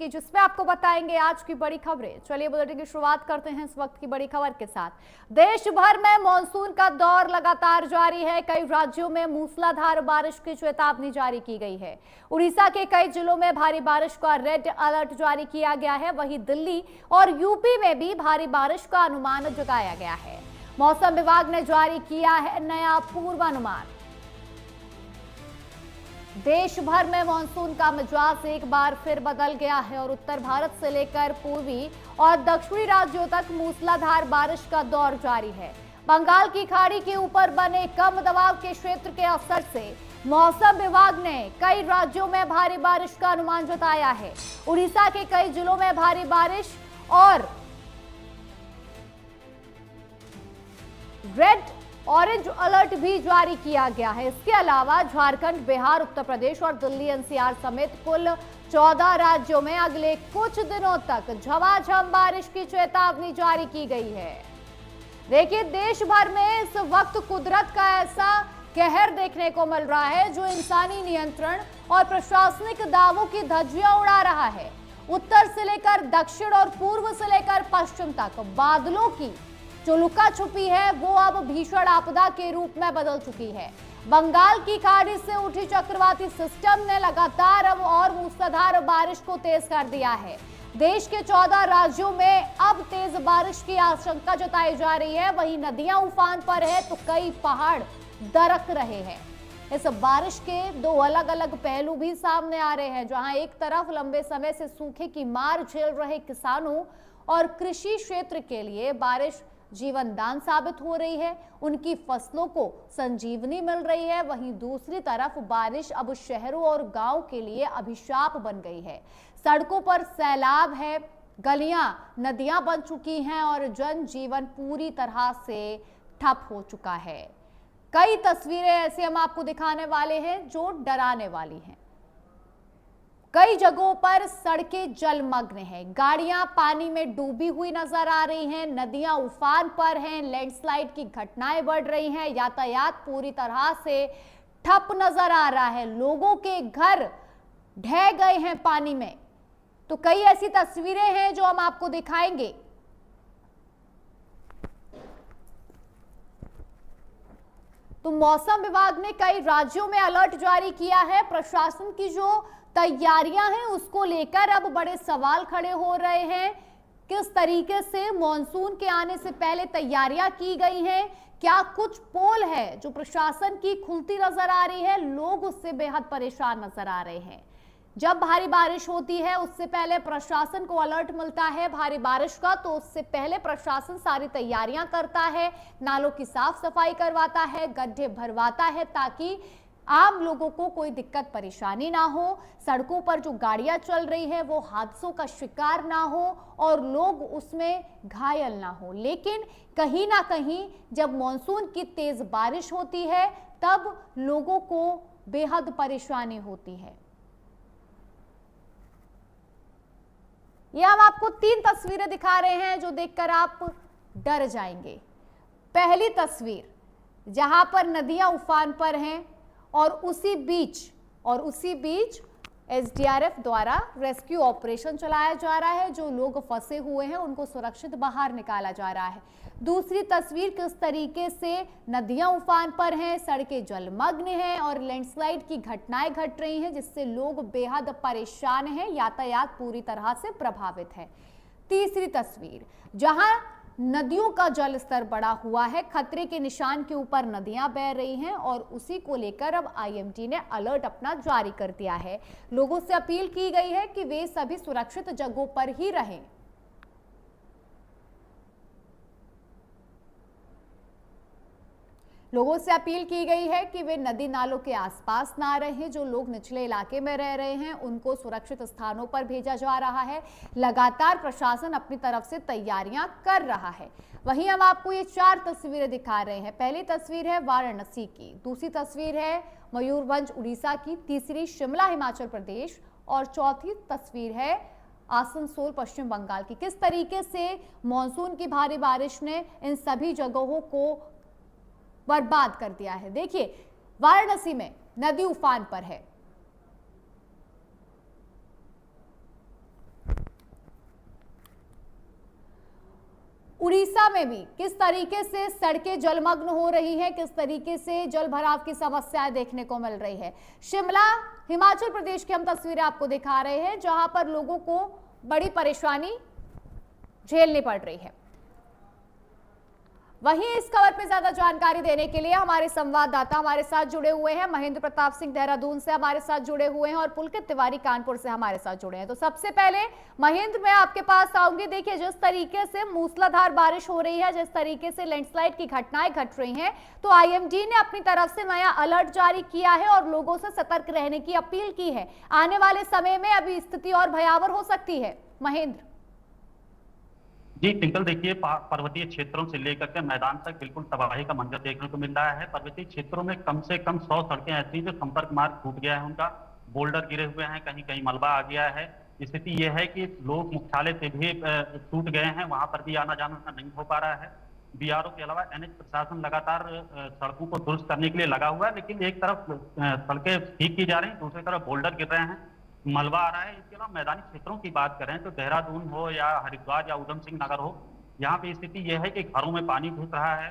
की, जिसमें आपको बताएंगे आज की बड़ी खबरें। चलिए बुलेटिन की शुरुआत करते हैं इस वक्त की बड़ी खबर के साथ। देश भर में मानसून का दौर लगातार जारी है। कई राज्यों में मूसलाधार बारिश की चेतावनी जारी की गई है। उड़ीसा के कई जिलों में भारी बारिश का रेड अलर्ट जारी किया गया है। वहीं दिल्ली और यूपी में भी भारी बारिश का अनुमान जताया गया है। मौसम विभाग ने जारी किया है नया पूर्वानुमान। देश भर में मानसून का मिजाज एक बार फिर बदल गया है और उत्तर भारत से लेकर पूर्वी और दक्षिणी राज्यों तक मूसलाधार बारिश का दौर जारी है। बंगाल की खाड़ी के ऊपर बने कम दबाव के क्षेत्र के असर से मौसम विभाग ने कई राज्यों में भारी बारिश का अनुमान जताया है। उड़ीसा के कई जिलों में भारी बारिश और रेड ऑरेंज अलर्ट भी जारी किया गया है। इसके अलावा झारखंड, बिहार, उत्तर प्रदेश और दिल्ली एनसीआर समेत कुल 14 राज्यों में अगले कुछ दिनों तक झमाझम बारिश की चेतावनी जारी की गई है। देखिए, देश भर में इस वक्त कुदरत का ऐसा कहर देखने को मिल रहा है जो इंसानी नियंत्रण और प्रशासनिक दावों की धज्जियां उड़ा रहा है। उत्तर से लेकर दक्षिण और पूर्व से लेकर पश्चिम तक बादलों की जो लुका छुपी है वो अब भीषण आपदा के रूप में बदल चुकी है। बंगाल की खाड़ी से उठी चक्रवाती सिस्टम ने लगातार अब और मूसलाधार बारिश को तेज कर दिया है। देश के 14 राज्यों में अब तेज बारिश की आशंका जताई जा रही है। वहीं नदियां उफान पर है तो कई पहाड़ दरक रहे हैं। इस बारिश के दो अलग अलग पहलू भी सामने आ रहे हैं, जहां एक तरफ लंबे समय से सूखे की मार झेल रहे किसानों और कृषि क्षेत्र के लिए बारिश जीवन दान साबित हो रही है, उनकी फसलों को संजीवनी मिल रही है। वहीं दूसरी तरफ बारिश अब शहरों और गांव के लिए अभिशाप बन गई है। सड़कों पर सैलाब है, गलियां नदियां बन चुकी हैं और जनजीवन पूरी तरह से ठप हो चुका है। कई तस्वीरें ऐसी हम आपको दिखाने वाले हैं जो डराने वाली हैं। कई जगहों पर सड़कें जलमग्न हैं, गाड़ियां पानी में डूबी हुई नजर आ रही हैं, नदियां उफान पर हैं, लैंडस्लाइड की घटनाएं बढ़ रही हैं, यातायात पूरी तरह से ठप नजर आ रहा है, लोगों के घर ढह गए हैं पानी में। तो कई ऐसी तस्वीरें हैं जो हम आपको दिखाएंगे। तो मौसम विभाग ने कई राज्यों में अलर्ट जारी किया है। प्रशासन की जो तैयारियां हैं उसको लेकर अब बड़े सवाल खड़े हो रहे हैं। किस तरीके से मॉनसून के आने से पहले तैयारियां की गई हैं, क्या कुछ पोल है जो प्रशासन की खुलती नजर आ रही है, लोग उससे बेहद परेशान नजर आ रहे हैं। जब भारी बारिश होती है उससे पहले प्रशासन को अलर्ट मिलता है भारी बारिश का, तो उससे पहले प्रशासन सारी तैयारियां करता है, नालों की साफ सफाई करवाता है, गड्ढे भरवाता है ताकि आम लोगों को कोई दिक्कत परेशानी ना हो, सड़कों पर जो गाड़ियां चल रही है वो हादसों का शिकार ना हो और लोग उसमें घायल ना हो। लेकिन कहीं ना कहीं जब मॉनसून की तेज बारिश होती है तब लोगों को बेहद परेशानी होती है। ये हम आपको 3 तस्वीरें दिखा रहे हैं जो देखकर आप डर जाएंगे। पहली तस्वीर जहां पर नदियां उफान पर हैं और उसी बीच एसडीआरएफ द्वारा रेस्क्यू ऑपरेशन चलाया जा रहा है। जो लोग फंसे हुए हैं उनको सुरक्षित बाहर निकाला जा रहा है। दूसरी तस्वीर किस तरीके से नदियां उफान पर हैं, सड़कें जलमग्न हैं और लैंडस्लाइड की घटनाएं घट रही हैं जिससे लोग बेहद परेशान हैं, यातायात पूरी तरह से प्रभावित है। तीसरी तस्वीर जहां नदियों का जल स्तर बढ़ा हुआ है, खतरे के निशान के ऊपर नदियां बह रही हैं और उसी को लेकर अब आईएमडी ने अलर्ट अपना जारी कर दिया है। लोगों से अपील की गई है कि वे सभी सुरक्षित जगहों पर ही रहें। लोगों से अपील की गई है कि वे नदी नालों के आसपास ना रहें। जो लोग निचले इलाके में रह रहे हैं उनको सुरक्षित स्थानों पर भेजा जा रहा है। लगातार प्रशासन अपनी तरफ से तैयारियां कर रहा है। वहीं हम आपको ये 4 तस्वीरें दिखा रहे हैं। पहली तस्वीर है वाराणसी की, दूसरी तस्वीर है मयूरभंज उड़ीसा की, तीसरी शिमला हिमाचल प्रदेश और चौथी तस्वीर है आसनसोल पश्चिम बंगाल की। किस तरीके से मॉनसून की भारी बारिश ने इन सभी जगहों को बर्बाद कर दिया है। देखिए, वाराणसी में नदी उफान पर है। उड़ीसा में भी किस तरीके से सड़कें जलमग्न हो रही हैं, किस तरीके से जल भराव की समस्याएं देखने को मिल रही है। शिमला हिमाचल प्रदेश की हम तस्वीरें आपको दिखा रहे हैं, जहां पर लोगों को बड़ी परेशानी झेलनी पड़ रही है। वहीं इस खबर पर ज्यादा जानकारी देने के लिए हमारे संवाददाता हमारे साथ जुड़े हुए हैं। महेंद्र प्रताप सिंह देहरादून से हमारे साथ जुड़े हुए हैं और पुलकित तिवारी कानपुर से हमारे साथ जुड़े हैं। तो सबसे पहले महेंद्र, मैं आपके पास आऊंगी। देखिए, जिस तरीके से मूसलाधार बारिश हो रही है, जिस तरीके से लैंडस्लाइड की घटनाएं घट रही हैं, तो आईएमडी ने अपनी तरफ से नया अलर्ट जारी किया है और लोगों से सतर्क रहने की अपील की है। आने वाले समय में अभी स्थिति और भयावह हो सकती है। महेंद्र जी ट्विंकल, देखिए पर्वतीय क्षेत्रों से लेकर के मैदान तक बिल्कुल तबाही का मंजर देखने को मिल रहा है। पर्वतीय क्षेत्रों में कम से कम 100 सड़कें ऐसी जो संपर्क मार्ग टूट गया है, उनका बोल्डर गिरे हुए हैं, कहीं कहीं मलबा आ गया है। स्थिति यह है कि लोग मुख्यालय से भी टूट गए हैं, वहां पर भी आना जाना नहीं हो पा रहा है। बीआरओ के अलावा एनएच प्रशासन लगातार सड़कों को दुरुस्त करने के लिए लगा हुआ है, लेकिन एक तरफ सड़कें ठीक की जा रही हैं, दूसरी तरफ बोल्डर गिर रहे हैं, मलबा आ रहा है। इसके अलावा मैदानी क्षेत्रों की बात करें तो देहरादून हो या हरिद्वार या उधम सिंह नगर हो, यहाँ पे स्थिति यह है कि घरों में पानी घुस रहा है,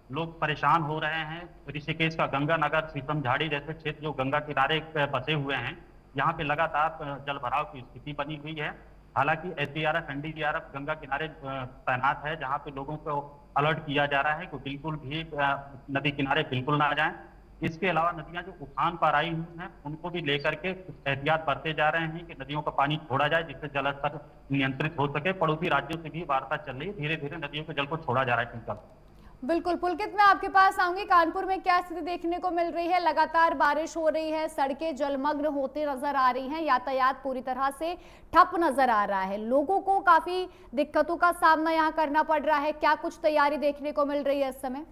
लोग परेशान हो रहे हैं। ऋषिकेश का गंगा नगर, शीशम झाड़ी जैसे क्षेत्र जो गंगा किनारे बसे हुए हैं, यहाँ पे लगातार जल भराव की स्थिति बनी हुई है। हालांकि एसडीआरएफ एनडीआरएफ गंगा किनारे तैनात है, जहाँ पे लोगों को अलर्ट किया जा रहा है कि बिल्कुल भी नदी किनारे बिल्कुल ना जाएं। इसके अलावा नदियां जो उफान पर आई हुई हैं, उनको भी लेकर के एहतियात बरते जा रहे हैं कि नदियों का पानी छोड़ा जाए, जिससे जल स्तर नियंत्रित हो सके। पड़ोसी राज्यों से भी वार्ता चल रही है, धीरे धीरे नदियों के जल को छोड़ा जा रहा है। ट्विंकल, बिल्कुल। पुलकित, मैं आपके पास आऊंगी। कानपुर में क्या स्थिति देखने को मिल रही है? लगातार बारिश हो रही है, सड़कें जलमग्न होती नजर आ रही हैं, यातायात पूरी तरह से ठप नजर आ रहा है, लोगों को काफी दिक्कतों का सामना यहाँ करना पड़ रहा है। क्या कुछ तैयारी देखने को मिल रही है इस समय?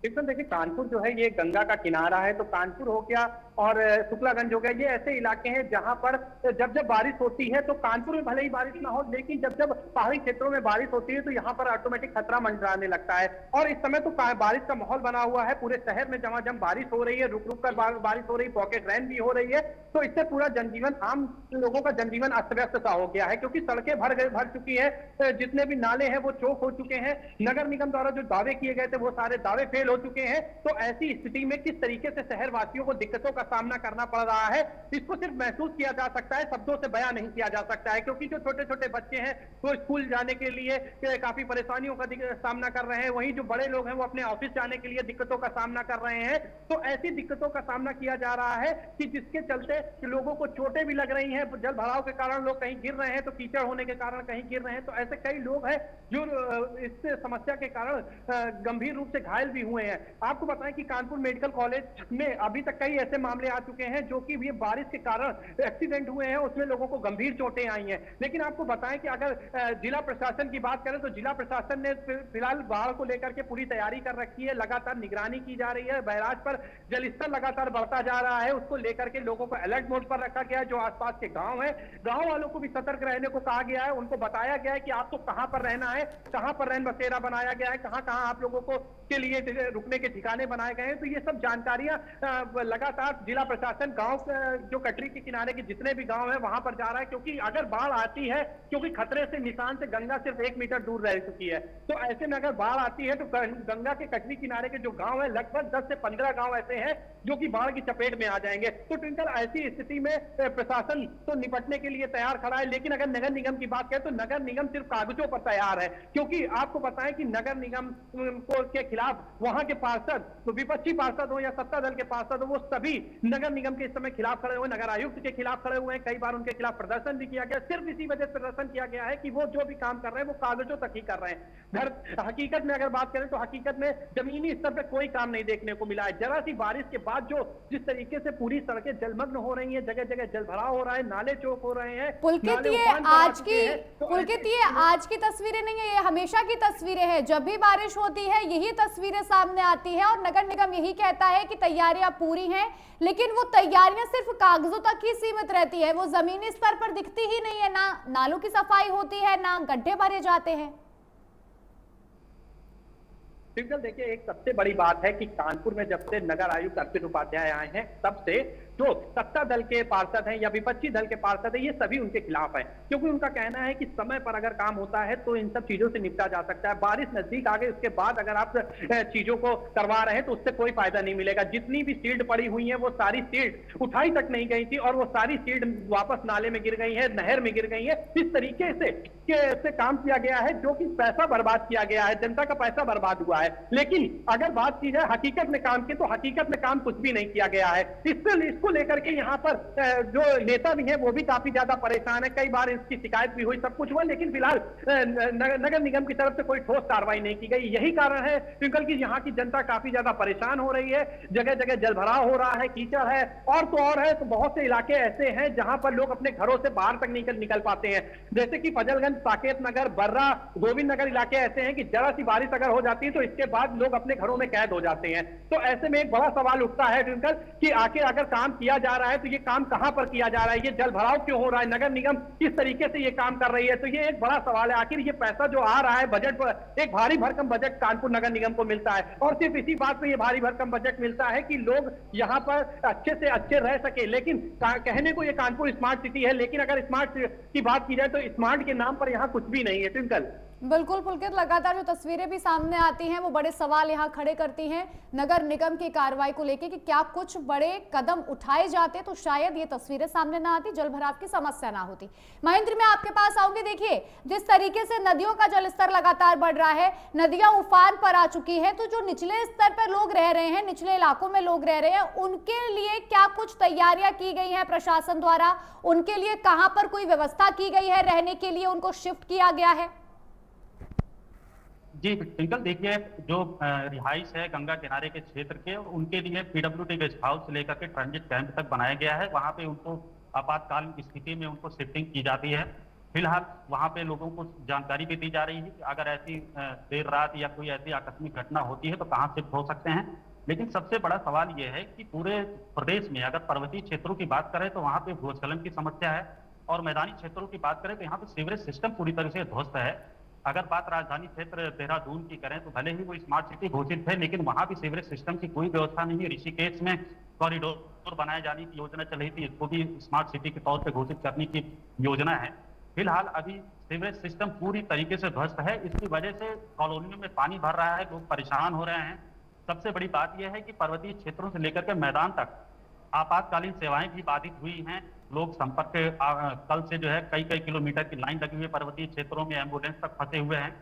एकदम देखिए, कानपुर जो है ये गंगा का किनारा है, तो कानपुर हो गया और शुक्लागंज हो गया, ये ऐसे इलाके हैं जहां पर जब जब बारिश होती है तो कानपुर में भले ही बारिश ना हो, लेकिन जब जब पहाड़ी क्षेत्रों में बारिश होती है तो यहाँ पर ऑटोमेटिक खतरा मंडराने लगता है। और इस समय तो बारिश का माहौल बना हुआ है, पूरे शहर में जमाजम बारिश हो रही है, रुक रुक कर बारिश हो रही है, पॉकेट रेन भी हो रही है। तो इससे पूरा जनजीवन, आम लोगों का जनजीवन अस्त व्यस्त सा हो गया है, क्योंकि सड़कें भर चुकी है, जितने भी नाले हैं वो चौक हो चुके हैं। नगर निगम द्वारा जो दावे किए गए थे वो सारे दावे फेल हो चुके हैं। तो ऐसी स्थिति में किस तरीके से शहरवासियों को दिक्कतों का सामना करना पड़ रहा है, इसको सिर्फ महसूस किया जा सकता है, शब्दों से बयां नहीं किया जा सकता है। क्योंकि जो छोटे छोटे बच्चे हैं वो स्कूल जाने के लिए काफी परेशानियों का सामना कर रहे हैं, वहीं जो बड़े लोग हैं वो अपने ऑफिस जाने के लिए दिक्कतों का सामना कर रहे हैं। तो ऐसी दिक्कतों का सामना किया जा रहा है कि जिसके चलते लोगों को चोटें भी लग रही हैं, जल भराव के कारण लोग कहीं गिर रहे हैं, तो कीचड़ होने के कारण कहीं गिर रहे हैं। तो ऐसे कई लोग हैं जो इस समस्या के कारण गंभीर रूप से घायल भी हुए हैं। आपको बताएं कि कानपुर मेडिकल कॉलेज में अभी तक कई ऐसे मामले आ चुके हैं जो कि ये बारिश के कारण एक्सीडेंट हुए हैं, उसमें लोगों को गंभीर चोटें आई हैं। लेकिन आपको बताएं कि अगर जिला प्रशासन की बात करें तो जिला प्रशासन ने फिलहाल बाढ़ को लेकर के पूरी तैयारी कर रखी है, लगातार निगरानी की जा रही है। बैराज पर जलस्तर लगातार बढ़ता जा रहा है, उसको लेकर के लोगों को अलर्ट मोड पर रखा गया है। जो आसपास के गांव है, गांव वालों को भी सतर्क रहने को कहा गया है, उनको बताया गया है कि आपको कहां पर रहना है, कहां पर रैन बसेरा बनाया गया है, कहां कहां आप लोगों को के लिए रुकने के ठिकाने बनाए गए हैं। तो ये सब जानकारियां लगातार जिला प्रशासन गांव जो कटरी के किनारे के जितने भी गांव हैं वहां पर जा रहा है, क्योंकि अगर बाढ़ आती है, क्योंकि खतरे से निशान से गंगा सिर्फ 1 मीटर दूर रह चुकी है, तो ऐसे में अगर बाढ़ आती है तो गंगा के कटरी किनारे के जो गांव है लगभग 10 से 15 गांव ऐसे हैं जो कि बाढ़ की चपेट में आ जाएंगे। तो ट्विंकल, ऐसी स्थिति में प्रशासन तो निपटने के लिए तैयार खड़ा है, लेकिन अगर नगर निगम की बात करें तो नगर निगम सिर्फ कागजों पर तैयार है। क्योंकि आपको बताएं कि नगर निगम के खिलाफ वहां के पार्षद, तो विपक्षी पार्षद हो या सत्ता दल के पार्षद हो, वो सभी नगर निगम के इस समय खिलाफ खड़े हुए, नगर आयुक्त के खिलाफ खड़े हुए हैं। कई बार उनके खिलाफ प्रदर्शन भी किया गया, सिर्फ इसी वजह से प्रदर्शन किया गया है कि वो जो भी काम कर रहे हैं वो कागजों तक ही कर रहे हैं। हकीकत में अगर बात करें तो हकीकत में जमीनी स्तर पर कोई काम नहीं देखने को मिला है। जरा सी बारिश के बाद जो जिस तरीके से पूरी सड़कें जलमग्न हो रही है, जगह जगह जल भराव हो रहा है, नाले चौक हो रहे हैं। पुलकित, ये आज की तस्वीरें नहीं है, ये हमेशा की तस्वीरें हैं। जब भी बारिश होती है यही तस्वीरें सामने आती है और नगर निगम यही कहता है कि तैयारियां पूरी हैं, लेकिन वो तैयारियां सिर्फ कागजों तक ही सीमित रहती है, वो जमीनी स्तर पर दिखती ही नहीं है। ना नालों की सफाई होती है, ना गड्ढे भरे जाते हैं। देखिए, एक सबसे बड़ी बात है कि कानपुर में जब से नगर आयुक्त अर्पित उपाध्याय आए हैं तब से जो सत्ता दल के पार्षद हैं या विपक्षी दल के पार्षद हैं, ये सभी उनके खिलाफ है, क्योंकि उनका कहना है कि समय पर अगर काम होता है तो इन सब चीजों से निपटा जा सकता है। बारिश नजदीक आ गई, उसके बाद अगर आप चीजों को करवा रहे हैं तो उससे कोई फायदा नहीं मिलेगा। जितनी भी सील्ड पड़ी हुई है वो सारी सील्ड उठाई तक नहीं गई थी और वो सारी सील्ड वापस नाले में गिर गई है, नहर में गिर गई है। इस तरीके से काम किया गया है जो कि पैसा बर्बाद किया गया है, जनता का पैसा बर्बाद हुआ है। लेकिन अगर बात की जाए हकीकत में काम की, तो हकीकत में काम कुछ भी नहीं किया गया है। इसको लेकर के यहाँ पर जो नेता भी है वो भी काफी ज्यादा परेशान है। कई बार इसकी शिकायत भी हुई, सब कुछ हुआ, लेकिन फिलहाल नगर निगम की तरफ से कोई ठोस कार्रवाई नहीं की गई। यही कारण है ट्विंकल की यहाँ की जनता काफी ज्यादा परेशान हो रही है। जगह जगह जलभराव हो रहा है, कीचड़ है, और तो और है तो बहुत से इलाके ऐसे हैं जहां पर लोग अपने घरों से बाहर तक निकल पाते हैं। जैसे कि फजलगंज, साकेत नगर, बर्रा, गोविंद नगर इलाके ऐसे हैं कि जरा सी बारिश अगर हो जाती है तो इसके बाद लोग अपने घरों में कैद हो जाते हैं। तो ऐसे में एक बड़ा सवाल उठता है ट्विंकल कि आखिर अगर काम किया जा रहा है तो ये काम कहां पर किया जा रहा है, ये जल भराव क्यों हो रहा है, नगर निगम किस तरीके से ये काम कर रही है। तो ये एक बड़ा सवाल है। आखिर ये पैसा जो आ रहा है बजट पर, एक भारी भरकम बजट कानपुर नगर निगम को मिलता है, और सिर्फ इसी बात पे ये भारी भरकम बजट मिलता है कि लोग यहाँ पर अच्छे से अच्छे रह सके। लेकिन कहने को ये कानपुर स्मार्ट सिटी है, लेकिन अगर स्मार्ट की बात की जाए तो स्मार्ट के नाम पर यहाँ कुछ भी नहीं है। ट्विंकल, बिल्कुल पुलकित, लगातार जो तस्वीरें भी सामने आती हैं वो बड़े सवाल यहाँ खड़े करती हैं नगर निगम की कार्रवाई को लेकर कि क्या कुछ बड़े कदम उठाए जाते तो शायद ये तस्वीरें सामने ना आती, जलभराव की समस्या ना होती। महेंद्र, मैं आपके पास आऊंगी। देखिए, जिस तरीके से नदियों का जलस्तर लगातार बढ़ रहा है, नदियां उफान पर आ चुकी है, तो जो निचले स्तर पर लोग रह रहे हैं, निचले इलाकों में लोग रह रहे हैं, उनके लिए क्या कुछ तैयारियां की गई हैं प्रशासन द्वारा? उनके लिए कहां पर कोई व्यवस्था की गई है, रहने के लिए उनको शिफ्ट किया गया है? जी ट्विंकल, देखिए जो रिहाइश है गंगा किनारे के क्षेत्र के, उनके लिए पीडब्ल्यूडी गेस्ट हाउस से लेकर के ट्रांजिट कैंप तक बनाया गया है। वहां पे उनको आपातकालीन स्थिति में उनको शिफ्टिंग की जाती है। फिलहाल वहां पे लोगों को जानकारी भी दी जा रही है कि अगर ऐसी देर रात या कोई ऐसी आकस्मिक घटना होती है तो कहाँ शिफ्ट हो सकते हैं। लेकिन सबसे बड़ा सवाल यह है कि पूरे प्रदेश में अगर पर्वतीय क्षेत्रों की बात करें तो वहां पे भूस्खलन की समस्या है, और मैदानी क्षेत्रों की बात करें तो यहाँ पे सीवरेज सिस्टम पूरी तरह से ध्वस्त है। अगर बात राजधानी क्षेत्र देहरादून की करें तो भले ही वो स्मार्ट सिटी घोषित है, लेकिन वहां भी सीवरेज सिस्टम की कोई व्यवस्था नहीं है। ऋषिकेश में कॉरिडोर बनाए जाने की योजना चल रही थी, इसको भी स्मार्ट सिटी के तौर पर घोषित करने की योजना है। फिलहाल अभी सीवरेज सिस्टम पूरी तरीके से ध्वस्त है। इसकी वजह से कॉलोनियों में पानी भर रहा है, लोग परेशान हो रहे हैं। सबसे बड़ी बात यह है कि पर्वतीय क्षेत्रों से लेकर के मैदान तक आपातकालीन सेवाएं भी बाधित हुई हैं। लोग संपर्क कल से जो है कई किलोमीटर की लाइन लगी हुई है, पर्वतीय क्षेत्रों में एम्बुलेंस तक फंसे हुए हैं।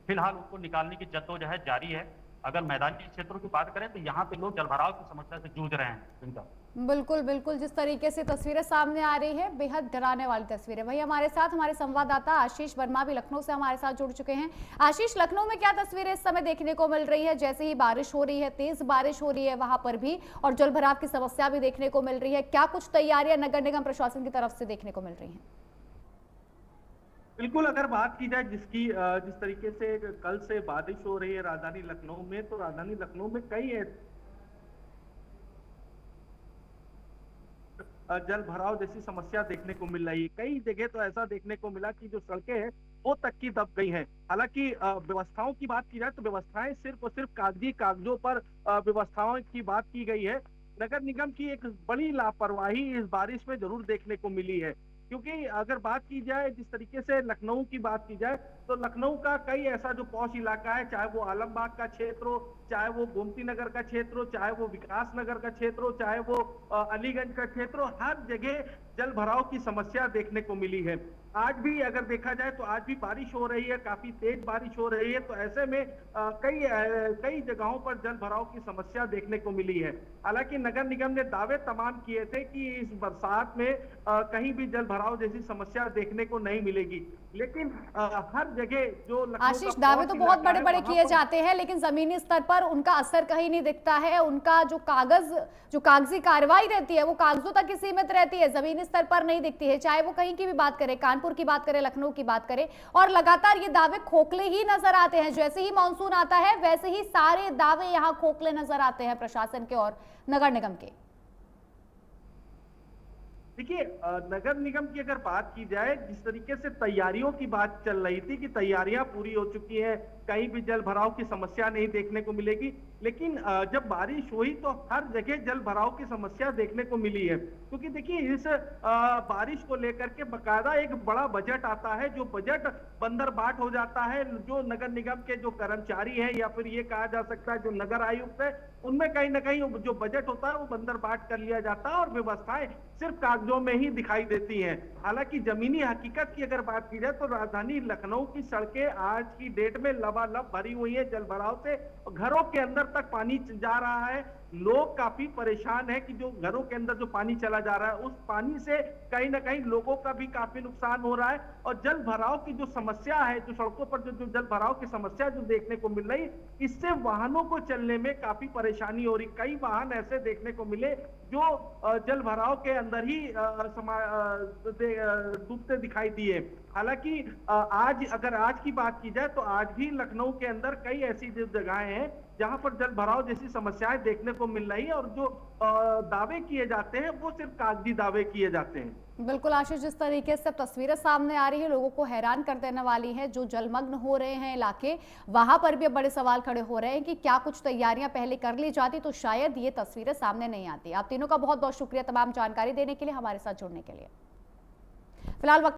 फिलहाल उनको निकालने की जद्दोजहद जारी है। अगर मैदानी क्षेत्रों की बात करें तो यहाँ पे लोग जलभराव की समस्या से जूझ रहे हैं। बिल्कुल बिल्कुल, जिस तरीके से तस्वीरें सामने आ रही है, बेहद डराने वाली तस्वीरें। वही हमारे साथ हमारे संवाददाता आशीष वर्मा भी लखनऊ से हमारे साथ जुड़ चुके हैं। आशीष, लखनऊ में क्या तस्वीरें इस समय देखने को मिल रही है? जैसे ही बारिश हो रही है, तेज बारिश हो रही है वहां पर भी, और जलभराव की समस्या भी देखने को मिल रही है, क्या कुछ तैयारियां नगर निगम प्रशासन की तरफ से देखने को मिल रही है? बिल्कुल, अगर बात की जाए जिस तरीके से कल से बारिश हो रही है राजधानी लखनऊ में, तो राजधानी लखनऊ में कई जल भराव जैसी समस्या देखने को मिल रही है। कई जगह तो ऐसा देखने को मिला कि जो सड़कें हैं वो तक की दब गई हैं। हालांकि व्यवस्थाओं की बात की जाए तो व्यवस्थाएं सिर्फ और सिर्फ कागजों पर व्यवस्थाओं की बात की गई है। नगर निगम की एक बड़ी लापरवाही इस बारिश में जरूर देखने को मिली है, क्योंकि अगर बात की जाए जिस तरीके से लखनऊ की बात की जाए तो लखनऊ का कई ऐसा जो पॉश इलाका है, चाहे वो आलमबाग का क्षेत्र हो, चाहे वो गोमती नगर का क्षेत्र हो, चाहे वो विकास नगर का क्षेत्र हो, चाहे वो अलीगंज का क्षेत्र हो, हर जगह जल भराव की समस्या देखने को मिली है। आज भी अगर देखा जाए तो आज भी बारिश हो रही है, काफी तेज बारिश हो रही है, तो ऐसे में कई जगहों पर जल भराव की समस्या देखने को मिली है। हालांकि नगर निगम ने दावे तमाम किए थे कि इस बरसात में कहीं भी जल भराव जैसी समस्या देखने को नहीं मिलेगी, लेकिन हर जगह जो आशीष, दावे तो बहुत बड़े बड़े किए जाते हैं, लेकिन जमीनी स्तर पर उनका असर कहीं नहीं दिखता है। उनका जो कागजी कार्रवाई रहती है वो कागजों तक ही सीमित रहती है, जमीनी स्तर पर नहीं दिखती है। चाहे वो कहीं की भी बात करें, कानपुर की बात करें, लखनऊ की बात करें, और लगातार ये दावे खोखले ही नजर आते हैं। जैसे ही मानसून आता है वैसे ही सारे दावे यहाँ खोखले नजर आते हैं प्रशासन के और नगर निगम के। देखिए, नगर निगम की अगर बात की जाए, जिस तरीके से तैयारियों की बात चल रही थी कि तैयारियां पूरी हो चुकी हैं, कहीं भी जल भराव की समस्या नहीं देखने को मिलेगी। लेकिन जब बारिश हुई तो हर जगह जल भराव की समस्या देखने को मिली है, क्योंकि देखिए इस बारिश को लेकर के बकायदा एक बड़ा बजट आता है, जो बजट बंदरबाट हो जाता है। जो नगर निगम के जो कर्मचारी हैं या फिर ये कहा जा सकता है जो नगर आयुक्त है, उनमें कहीं ना कहीं जो बजट होता है वो बंदरबाट कर लिया जाता है और व्यवस्थाएं सिर्फ कागजों में ही दिखाई देती हैं। हालांकि जमीनी हकीकत की अगर बात की जाए तो राजधानी लखनऊ की सड़कें आज की डेट में लबालब भरी हुई है जल भराव से, घरों के अंदर तक पानी जा रहा है। लोग काफी परेशान हैं कि जो घरों के अंदर जो पानी चला जा रहा है उस पानी से कहीं ना कहीं लोगों का भी काफी नुकसान हो रहा है। और जल भराव की जो समस्या है, जो सड़कों पर जो जल भराव की समस्या जो देखने को मिल रही, इससे वाहनों को चलने में काफी परेशानी हो रही। कई वाहन ऐसे देखने को मिले जो जल भराव के अंदर ही डूबते दिखाई दिए। हालांकि आज की बात की जाए तो आज भी लखनऊ के अंदर कई ऐसी जगहें हैं जहां पर जल भराव जैसी समस्याएं देखने को मिल रही है और जो दावे किए जाते हैं वो सिर्फ कागजी दावे किए जाते हैं। बिल्कुल आशीष, जिस तरीके से तस्वीरें सामने आ रही है लोगों को हैरान कर देने वाली है। जो जलमग्न हो रहे हैं इलाके, वहां पर भी अब बड़े सवाल खड़े हो रहे हैं कि क्या कुछ तैयारियां पहले कर ली जाती तो शायद ये तस्वीरें सामने नहीं आती। आप तीनों का बहुत बहुत शुक्रिया तमाम जानकारी देने के लिए, हमारे साथ जुड़ने के लिए। फिलहाल वक्त